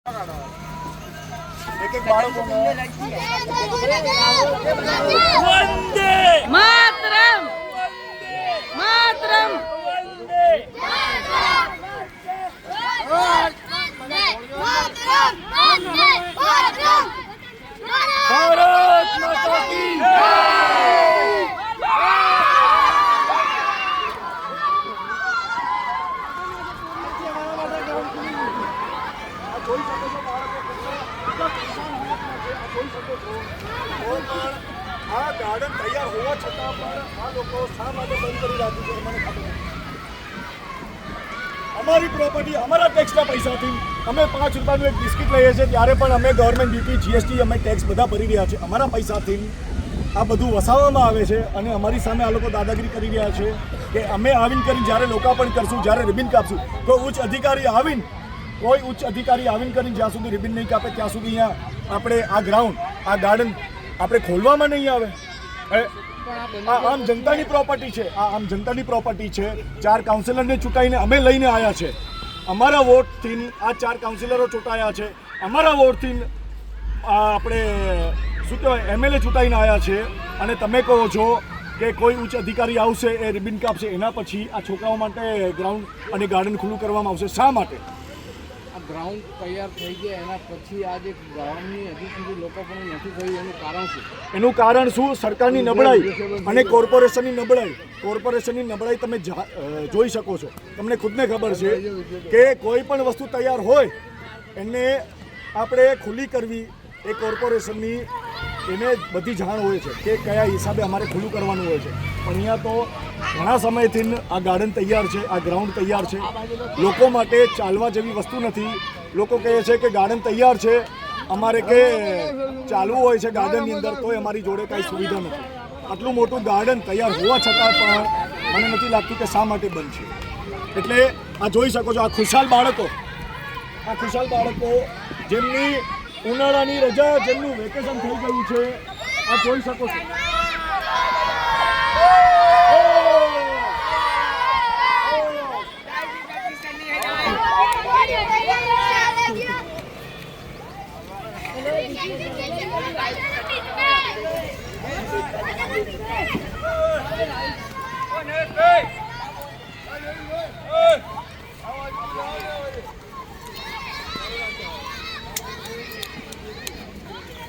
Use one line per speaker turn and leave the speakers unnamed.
એક બાળકોને
વંદે
માતરમ માતરમ
ભારત માતા કી જય। આ ગાર્ડન તૈયાર હોવા છતાં પણ આ લોકો શા માટે બંધ કરી રાખ્યું છે મને ખબર નથી। અમારી પ્રોપર્ટી અમારા ટેક્સના પૈસાથી અમે 5 રૂપિયાનું એક બિસ્કિટ લઈએ છીએ ત્યારે પણ અમે ગવર્મેન્ટ ડ્યુટી જીએસટી અમે ટેક્સ બધા ભરી રહ્યા છે। અમારા પૈસાથી આ બધું વસાવવામાં આવે છે અને અમારી સામે આ લોકો દાદાગીરી કરી રહ્યા છે કે અમે આવીને કરીને જ્યારે લોકાર્પણ કરશું, જ્યારે રિબિન કાપશું, કોઈ ઉચ્ચ અધિકારી આવીને કરીને જ્યાં સુધી રિબિન નહીં કાપે ત્યાં સુધી અહીંયા આપણે આ ગ્રાઉન્ડ આ ગાર્ડન આપણે ખોલવામાં નહીં આવે। આ આમ જનતાની પ્રોપર્ટી છે, આ આમ જનતાની પ્રોપર્ટી છે। 4 કાઉન્સિલરને ચૂંટાઈને અમે લઈને આવ્યા છે। અમારા વોટથી આ 4 કાઉન્સિલરો ચૂંટાયા છે। અમારા વોટથી આપણે શું કહેવાય એમએલએ ચૂંટાઈને આવ્યા છે અને તમે કહો છો કે કોઈ ઉચ્ચ અધિકારી આવશે એ રિબિન કાપશે, એના પછી આ છોકરાઓ માટે ગ્રાઉન્ડ અને ગાર્ડન ખુલ્લું કરવામાં આવશે। શા માટે?
ગ્રાઉન્ડ તૈયાર થઈ ગયા એના પછી આ જે ગ્રાઉન્ડની હજી સુધી લોકાર્પણ નથી થયું એનું કારણ શું?
એનું કારણ શું? સરકારની નબળાઈ અને કોર્પોરેશનની નબળાઈ। કોર્પોરેશનની નબળાઈ તમે જોઈ શકો છો, તમને ખુદને ખબર છે કે કોઈ પણ વસ્તુ તૈયાર હોય એને આપણે ખુલ્લી કરવી એ કોર્પોરેશનની એને બધી જાણ હોય છે કે કયા હિસાબે અમારે ખુલ્લું કરવાનું હોય છે। પણ અહીંયા તો ઘણા સમયથી આ ગાર્ડન તૈયાર છે, આ ગ્રાઉન્ડ તૈયાર છે, લોકો માટે ચાલવા જેવી વસ્તુ નથી। લોકો કહે છે કે ગાર્ડન તૈયાર છે, અમારે કે ચાલવું હોય છે ગાર્ડનની અંદર તોય અમારી જોડે કાંઈ સુવિધા નથી। આટલું મોટું ગાર્ડન તૈયાર હોવા છતાં પણ મને નથી લાગતું કે શા માટે બંધ છે। એટલે આ જોઈ શકો છો, આ ખુશાલ બાળકો જેમની ઉનાળાની રજા, જેમનું વેકેશન થઈ ગયું છે, આ જોઈ શકો છો।
Hey!